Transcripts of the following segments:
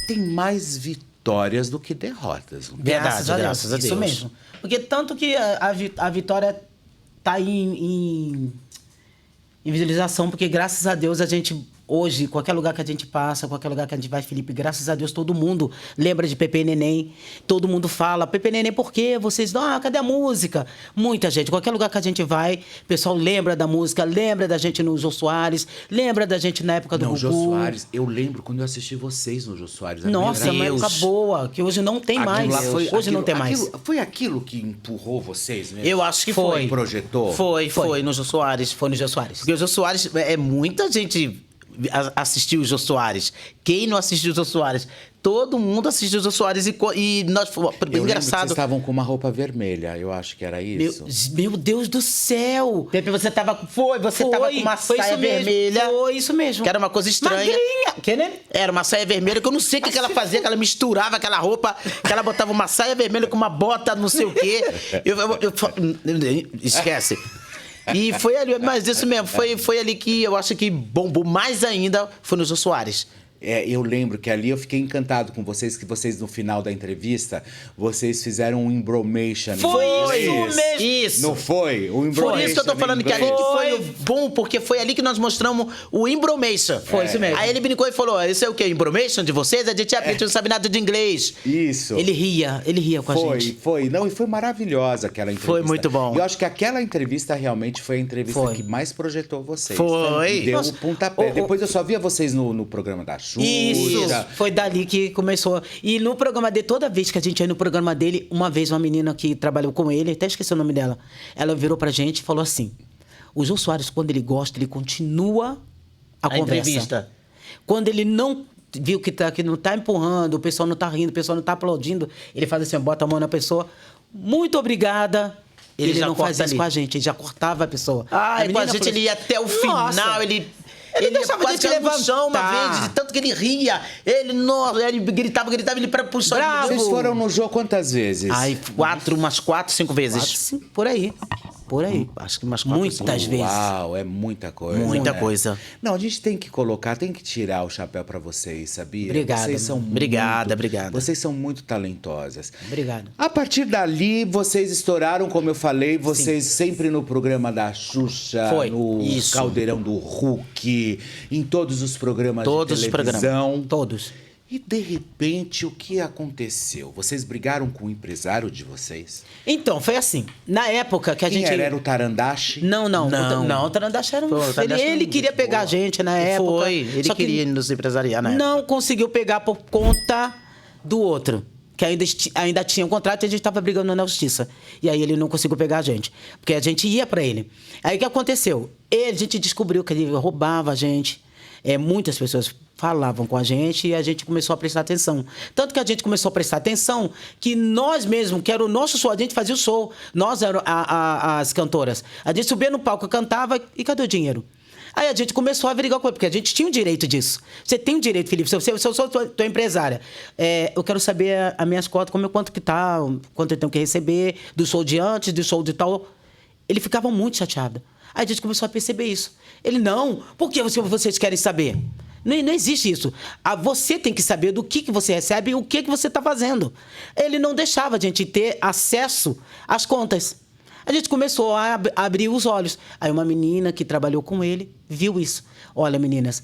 tem mais vitórias do que derrotas. Graças a Deus. Isso mesmo. Porque tanto que a vitória tá aí em visualização, porque graças a Deus a gente... Hoje, qualquer lugar que a gente passa, qualquer lugar que a gente vai, Felipe, graças a Deus, todo mundo lembra de Pepe e Neném. Todo mundo fala, Pepe e Neném, por quê? Vocês, cadê a música? Muita gente, qualquer lugar que a gente vai, o pessoal lembra da música, lembra da gente no Jô Soares, lembra da gente na época do Gugu. Jô Soares, eu lembro quando eu assisti vocês no Jô Soares. Nossa, uma época boa, que hoje não tem mais. Hoje não tem mais. Foi aquilo que empurrou vocês mesmo? Eu acho que foi. Projetou? Foi no Jô Soares. Foi no Jô Soares. Porque o Jô Soares, muita gente... assistiu o Jô Soares. Quem não assistiu o Jô Soares? Todo mundo assistiu o Jô Soares e nós... Eu engraçado. Vocês estavam com uma roupa vermelha, eu acho que era isso. Meu Deus do céu! Pepe, você tava com uma saia vermelha. Foi isso mesmo. Que era uma coisa estranha. Magrinha. Que, né? Era uma saia vermelha que eu não sei o que ela fazia, que ela misturava aquela roupa, que ela botava uma saia vermelha com uma bota não sei o quê. Esquece. E foi ali, mas isso mesmo, foi ali que eu acho que bombou mais ainda, foi no Jô Soares. Eu lembro que ali eu fiquei encantado com vocês, que vocês, no final da entrevista, vocês fizeram um embromation. Foi isso mesmo. Isso. Não foi? O embromation. Por isso que eu tô falando que ali que foi bom, porque foi ali que nós mostramos o embromation. Foi isso mesmo. Aí ele brincou e falou, isso é o quê? Embromation de vocês? A gente não sabe nada de inglês. Isso. Ele ria com a gente. Foi. Não, e foi maravilhosa aquela entrevista. Foi muito bom. E eu acho que aquela entrevista realmente foi a entrevista que mais projetou vocês. Foi. E deu o pontapé. Depois eu só via vocês no programa da Xuxa. Isso, foi dali que começou. E no programa dele, toda vez que a gente ia no programa dele, uma vez uma menina que trabalhou com ele, até esqueci o nome dela, ela virou pra gente e falou assim, o Jô Soares, quando ele gosta, ele continua a conversa. Entrevista. Quando ele não viu que não tá empurrando, o pessoal não tá rindo, o pessoal não tá aplaudindo, ele faz assim, bota a mão na pessoa, muito obrigada. Ele não faz isso com a gente, ele já cortava a pessoa. E com a gente ele ia até o final, ele deixava a gente levantar. No chão uma vez, de tanto que ele ria. Ele gritava, ele para pro chão. Vocês foram no jogo quantas vezes? Umas 4, 5 vezes. Por aí. Acho que umas 4, muitas vezes. Uau, é muita coisa. Muita coisa. Não, a gente tem que tirar o chapéu pra vocês, sabia? Obrigada. Vocês são Obrigada. Vocês são muito talentosas. Obrigado. A partir dali, vocês estouraram, como eu falei, vocês sempre no programa da Xuxa, no Caldeirão do Hulk, em todos os programas de televisão. Todos. E, de repente, o que aconteceu? Vocês brigaram com o empresário de vocês? Então, foi assim. Na época que a Quem gente... era o Tarandache? Não. O Tarandache era ele queria pegar a gente na época. Ele queria nos empresariar na época. Não conseguiu pegar por conta do outro. Que ainda tinha um contrato e a gente estava brigando na justiça. E aí ele não conseguiu pegar a gente. Porque a gente ia para ele. Aí o que aconteceu? A gente descobriu que ele roubava a gente. Muitas pessoas falavam com a gente e a gente começou a prestar atenção. Tanto que a gente começou a prestar atenção que nós mesmos, que era o nosso show, a gente fazia o show. Nós éramos as cantoras. A gente subia no palco, cantava e cadê o dinheiro? Aí a gente começou a averiguar com ele, porque a gente tinha o direito disso. Você tem o direito, Felipe. Se eu sou tua empresária, eu quero saber as minhas cotas, quanto que tá, quanto eu tenho que receber, do show de antes, do show de tal. Ele ficava muito chateado. Aí a gente começou a perceber isso. Ele, não, por que vocês querem saber? Não existe isso. Você tem que saber do que você recebe e o que você está fazendo. Ele não deixava a gente ter acesso às contas. A gente começou a abrir os olhos. Aí uma menina que trabalhou com ele viu isso. Olha, meninas,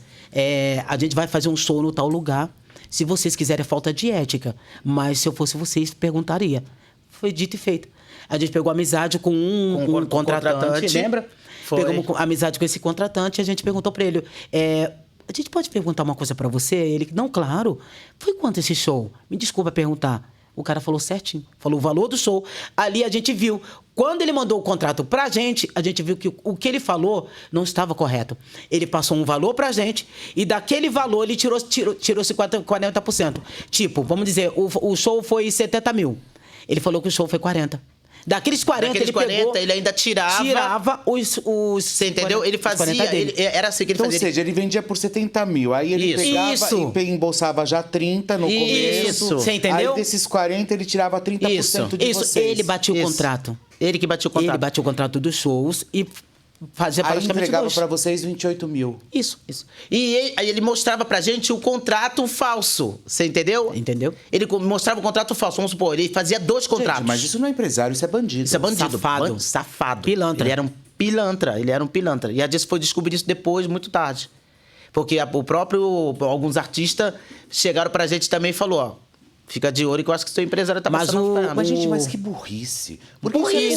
a gente vai fazer um show no tal lugar. Se vocês quiserem, é falta de ética. Mas se eu fosse vocês, perguntaria. Foi dito e feito. A gente pegou amizade com um contratante, lembra? Pegamos amizade com esse contratante e a gente perguntou para ele... a gente pode perguntar uma coisa pra você? Ele, não, claro. Foi quanto esse show? Me desculpa perguntar. O cara falou certinho. Falou o valor do show. Ali a gente viu. Quando ele mandou o contrato pra gente, a gente viu que o que ele falou não estava correto. Ele passou um valor pra gente e daquele valor ele tirou 40%. Tipo, vamos dizer, o show foi 70 mil. Ele falou que o show foi 40. Daqueles 40, ele ainda tirava os... Você entendeu? Ele fazia... era assim que ele fazia. Ou seja, ele vendia por 70 mil. Aí ele pegava e embolsava já 30 no começo. Isso. Você entendeu? Aí desses 40, ele tirava 30% de vocês. Ele batia o contrato. Ele que batia o contrato. Ele batia o contrato dos shows e fazia Aí praticamente entregava 2. pra vocês 28 mil. Isso. E aí ele mostrava pra gente o contrato falso. Você entendeu? Entendeu? Ele mostrava o contrato falso. Vamos supor, ele fazia 2 contratos. Gente, mas isso não é empresário, isso é bandido. Isso é bandido. Safado. Safado. Pilantra. Ele era um pilantra. E a gente foi descobrir isso depois, muito tarde. Porque alguns artistas chegaram pra gente também e falou, ó, fica de olho que eu acho que seu empresário tá passando a perna. Mas, gente, mas que burrice. Porque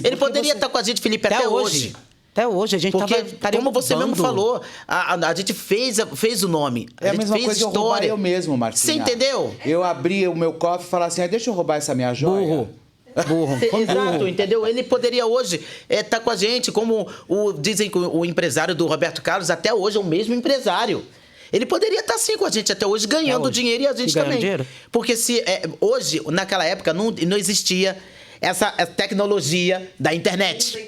ele poderia estar com a gente, Felipe, até hoje. Até hoje, a gente estaria como você mesmo falou, a gente fez o nome. É a mesma fez coisa história. eu roubar eu mesmo, Marcinha. Você entendeu? Eu abri o meu cofre e falava assim, deixa eu roubar essa minha joia. Burro. Exato, entendeu? Ele poderia hoje estar com a gente, como dizem que o empresário do Roberto Carlos até hoje é o mesmo empresário. Ele poderia estar sim com a gente até hoje, ganhando dinheiro e a gente também. Dinheiro? Porque hoje, naquela época, não existia essa tecnologia da internet.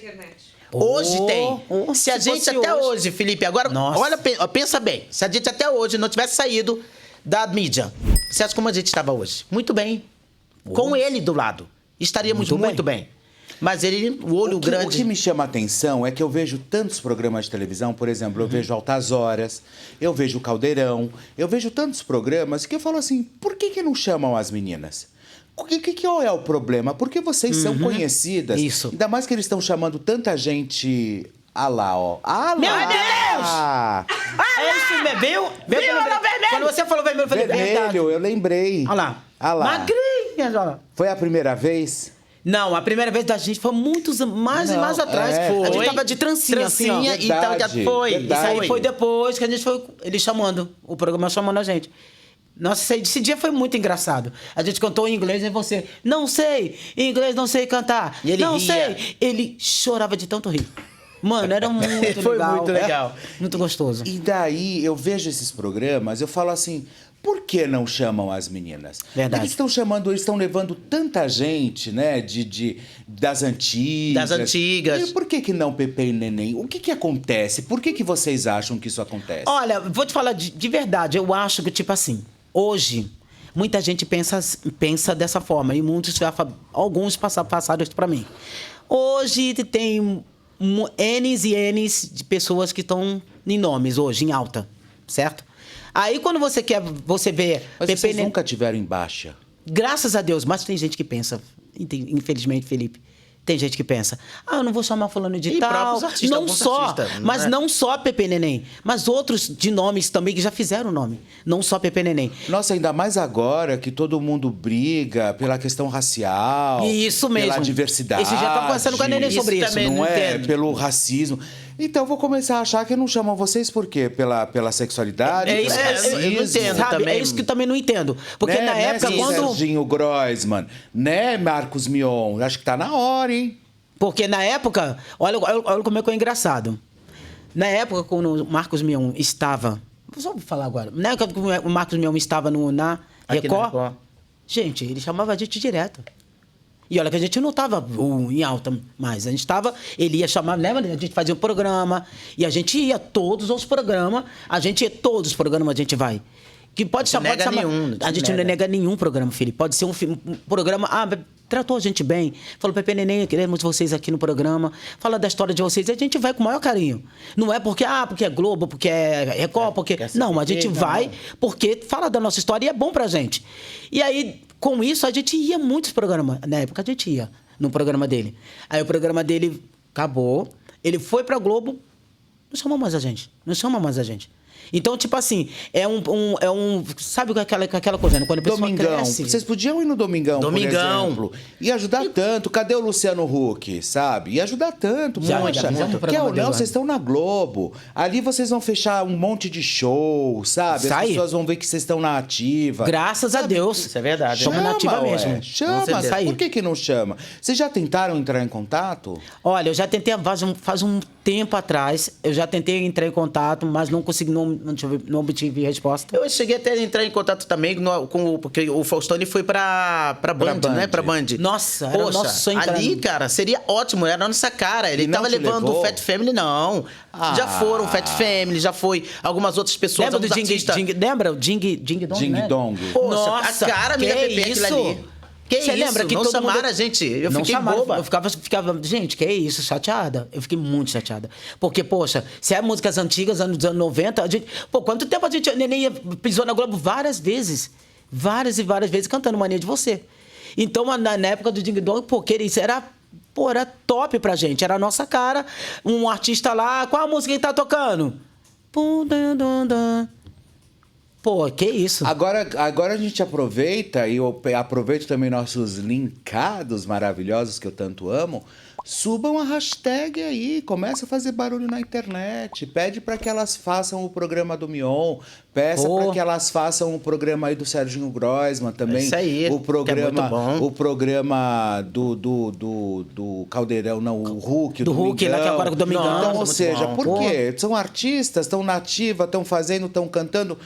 Hoje tem. Se a gente até hoje, Felipe, agora, olha, pensa bem. Se a gente até hoje não tivesse saído da mídia, você acha como a gente estava hoje? Muito bem. Com ele do lado. Estaríamos muito bem. Mas ele, o olho grande... O que me chama a atenção é que eu vejo tantos programas de televisão, por exemplo, eu vejo Altas Horas, eu vejo Caldeirão, eu vejo tantos programas que eu falo assim, por que não chamam as meninas? Qual é o problema? Porque vocês são conhecidas. Isso. Ainda mais que eles estão chamando tanta gente... Ah lá, ó. Ah lá! Meu Deus! Ele bebeu? Vermelho! Quando você falou vermelho, eu falei, verdade. Vermelho, eu lembrei. Olha lá. Ah lá. Magrinha, olha lá. Foi a primeira vez? Não, a primeira vez da gente foi muitos mais e mais atrás. A gente tava de trancinha assim, ó. Trancinha, então já foi. Isso aí foi depois que a gente foi... Ele chamando, o programa chamando a gente. Nossa, esse dia foi muito engraçado. A gente cantou em inglês e você... Não sei, em inglês não sei cantar. E ele não ria. sei. Ele chorava de tanto rir. Mano, era muito legal. Foi muito legal. Muito gostoso. E daí, eu vejo esses programas, eu falo assim... Por que não chamam as meninas? Verdade. Eles estão levando tanta gente, né, das antigas. Das antigas. E por que não Pepe e Neném? O que acontece? Por que vocês acham que isso acontece? Olha, vou te falar de verdade. Eu acho que, tipo assim, hoje, muita gente pensa dessa forma. E alguns passaram isso pra mim. Hoje tem N's e N's de pessoas que estão em nomes hoje, em alta, certo? Aí quando você vê... Mas vocês nunca tiveram em baixa? Graças a Deus, mas tem gente que pensa, infelizmente, Felipe, tem gente que pensa, eu não vou chamar fulano de tal. Artistas, não só, mas não só Pepe Neném, mas outros de nomes também que já fizeram o nome. Não só Pepe Neném. Nossa, ainda mais agora que todo mundo briga pela questão racial. Isso mesmo. Pela diversidade. Esse já tá conversando com a Neném sobre isso. Também Não é? entendo. Pelo racismo. Então, eu vou começar a achar que não chamam vocês por quê? Pela sexualidade? É isso, pelo eu não racismo? entendo. Sabe, também. é isso que eu também não entendo. Porque na época, quando... Serginho Groisman, né, Marcos Mion? Acho que tá na hora, hein? Porque na época, olha como é que é engraçado. Na época, quando o Marcos Mion estava... Só vou falar agora. Na época que o Marcos Mion estava na Record, gente, ele chamava a gente direto. E olha que a gente não estava em alta mais. A gente estava... Ele ia chamar... Lembra? A gente fazia um programa. E a gente ia todos os programas. Todos os programas a gente vai. Que pode chamar... A gente não nega nenhum programa, Felipe. Pode ser um programa... tratou a gente bem. Falou, Pepe Neném, queremos vocês aqui no programa. Fala da história de vocês. A gente vai com o maior carinho. Não é porque é Globo, porque é Record, porque... Não, a gente vai porque fala da nossa história e é bom pra gente. E aí, com isso, a gente ia muitos programas. Na época, a gente ia no programa dele. Aí o programa dele acabou. Ele foi pra Globo. Não chamou mais a gente. Não chama mais a gente. Então, tipo assim, sabe aquela coisa, né? Quando a pessoa Domingão. cresce... Vocês podiam ir no Domingão, por exemplo. E ajudar tanto. Cadê o Luciano Huck, sabe? E ajudar tanto, poxa. Quer ou não, vocês estão na Globo. Ali vocês vão fechar um monte de show, sabe? As pessoas vão ver que vocês estão na ativa. Graças a Deus. Isso é verdade. Estamos na ativa mesmo. Chama. Por que não chama? Vocês já tentaram entrar em contato? Olha, eu já tentei faz um tempo atrás. Eu já tentei entrar em contato, mas não consegui, não obtive resposta. Eu cheguei até a entrar em contato também porque o Faustoni foi pra Band, né? Pra Band. Nossa, era o nosso sonho. Ali, cara, seria ótimo, era a nossa cara. Ele tava levando o Fat Family, não. Já foram Fat Family, já foi algumas outras pessoas. Lembra do Ding Dong? Ding Dong. Poxa, a cara minha Pepe aquilo ali. Que Você isso? lembra que não todo chamaram mundo... a gente. Eu não fiquei chamaram, boba. Eu ficava, gente, que isso, chateada. Eu fiquei muito chateada. Porque, poxa, se é músicas antigas, anos 90, a gente... Pô, quanto tempo a gente... A Neném pisou na Globo várias vezes. Várias e várias vezes cantando Mania de Você. Então, na época do Ding Dong, pô, isso era... Pô, era top pra gente. Era a nossa cara. Um artista lá, qual a música que tá tocando? Pum, dun, dun, dun. Pô, que isso. Agora a gente aproveita, e eu aproveito também nossos linkados maravilhosos que eu tanto amo. Subam a hashtag aí, começa a fazer barulho na internet, pede para que elas façam o programa do Mion, peça para que elas façam o programa aí do Serginho Groisman também. Isso aí, o programa, que é muito bom. o programa do Caldeirão, não, o Hulk, Do Hulk, lá que é agora com o Domingão. Então, ou muito seja, bom. por quê? São artistas, estão na ativa, estão fazendo, estão cantando,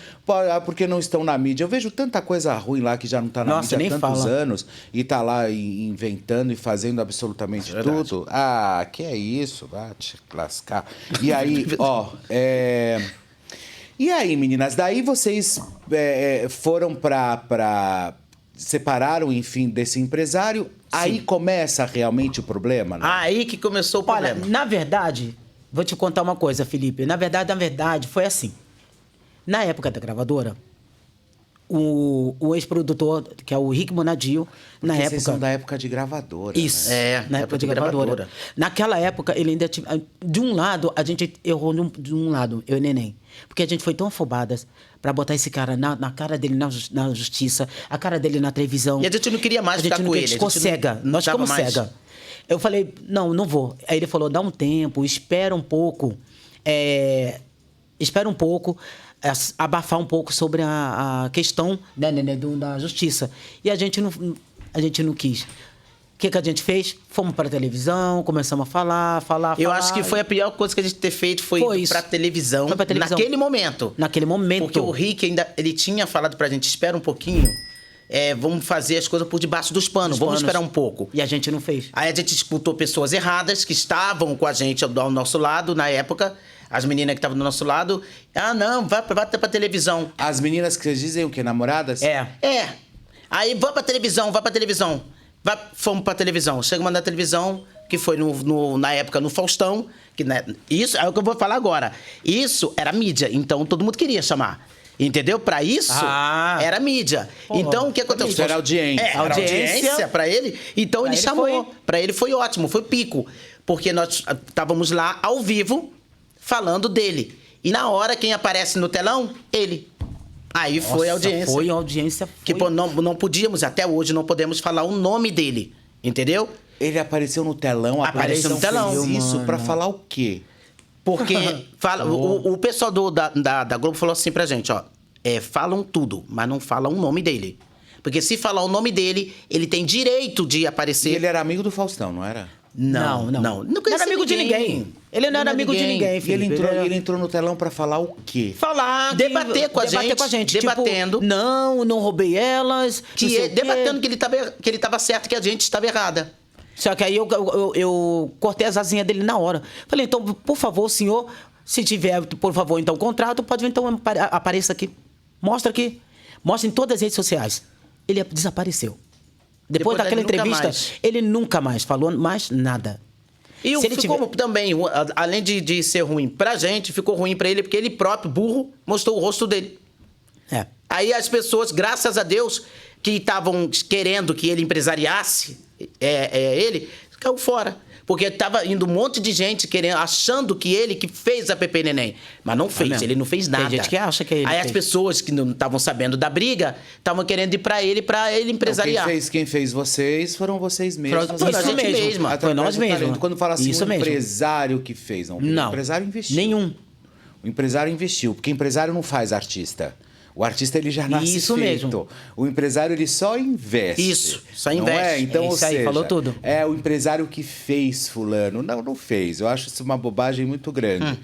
porque não estão na mídia. Eu vejo tanta coisa ruim lá que já não está na Nossa, mídia há nem tantos fala. anos e tá lá inventando e fazendo absolutamente tudo. Ah, que é isso? Vai te lascar. E aí, ó, E aí, meninas, daí vocês foram separaram, enfim, desse empresário. Aí começa realmente o problema, né? Aí que começou o Olha, problema. na verdade, vou te contar uma coisa, Felipe. Na verdade, foi assim. Na época da gravadora, o ex-produtor, que é o Rick Bonadio, na Porque época... vocês são da época de gravadora, Isso, né? na época de gravadora. Naquela época, ele ainda tinha... De um lado, a gente errou de um lado, eu e Neném. Porque a gente foi tão afobadas pra botar esse cara na cara dele na justiça, a cara dele na televisão. E a gente não queria mais A gente ficar não com queria, ele. a gente ficou cega. Nós tava ficamos mais. cega. Eu falei, não vou. Aí ele falou, dá um tempo, espera um pouco. Espera um pouco, abafar um pouco sobre a questão, né, da justiça. E a gente não quis. O que a gente fez? Fomos para a televisão, começamos a falar. Eu acho que foi a pior coisa que a gente ter feito foi ir pra televisão. Foi pra televisão. Naquele momento. Naquele momento. Porque o Rick ele tinha falado pra gente, espera um pouquinho, vamos fazer as coisas por debaixo dos panos, vamos esperar um pouco. E a gente não fez. Aí a gente escutou pessoas erradas que estavam com a gente ao nosso lado na época. As meninas que estavam do nosso lado. Ah, não, vai pra televisão. As meninas que vocês dizem o quê? Namoradas? Aí vai pra televisão. Fomos pra televisão. Chegamos na televisão, que foi na época no Faustão. Que, né, isso é o que eu vou falar agora. Isso era mídia, então todo mundo queria chamar. Entendeu? Pra isso, era mídia. Pô, então, o que aconteceu? Isso era audiência. Era audiência pra ele. Então, Pra ele ele chamou. foi. Pra ele foi ótimo, foi pico. Porque nós estávamos lá, ao vivo, falando dele. E na hora, quem aparece no telão? Ele. Aí foi a audiência. Foi a audiência. Que pô, não podíamos, até hoje, não podemos falar o nome dele. Entendeu? Ele apareceu no telão, Apareceu no telão. Fez isso pra falar o quê? Porque o pessoal da Globo falou assim pra gente, ó. Falam tudo, mas não falam o nome dele. Porque se falar o nome dele, ele tem direito de aparecer. E ele era amigo do Faustão, não era? Não. Não conhecia era amigo de ninguém. Ele não era amigo de ninguém, E Felipe. ele entrou no telão pra falar o quê? Falar, Debater com a gente, debatendo. Tipo, não roubei elas. não sei o quê. Debatendo que ele tava certo e que a gente estava errada. Só que aí eu cortei as asinhas dele na hora. Falei, então, por favor, senhor, se tiver, por favor, então, contrato, pode vir, então, apareça aqui. Mostra aqui. Mostra em todas as redes sociais. Ele desapareceu. Depois daquela entrevista, ele nunca mais falou mais nada. E ficou também, além de ser ruim pra gente, ficou ruim pra ele, porque ele próprio, burro, mostrou o rosto dele. Aí as pessoas, graças a Deus, que estavam querendo que ele empresariasse ele, caiu fora. Porque tava indo um monte de gente achando que ele que fez a Pepe Neném. Mas não fez, ele não fez nada. Tem gente que acha que ele Aí fez. as pessoas que não estavam sabendo da briga, estavam querendo ir pra ele empresariar. Então, quem fez vocês foram vocês mesmos. Foi a gente mesma. Foi nós mesmos. Quando fala assim, Isso o mesmo. empresário que fez, não. Não. O empresário investiu. Nenhum. O empresário investiu, porque empresário não faz artista. O artista, ele já nasce Isso feito. mesmo. O empresário, ele só investe. Isso, só não investe. É? Então, É ou isso aí, seja, falou tudo. É o empresário que fez fulano. Não fez. Eu acho isso uma bobagem muito grande.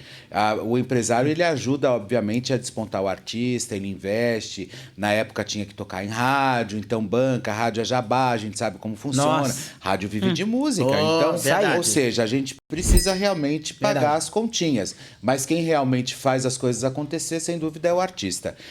O empresário, ele ajuda, obviamente, a despontar o artista, ele investe. Na época, tinha que tocar em rádio, então banca, rádio é jabá, a gente sabe como funciona. Nossa. Rádio vive de música. Então, verdade. ou seja, a gente precisa realmente pagar Verdade. as continhas. Mas quem realmente faz as coisas acontecer, sem dúvida, é o artista.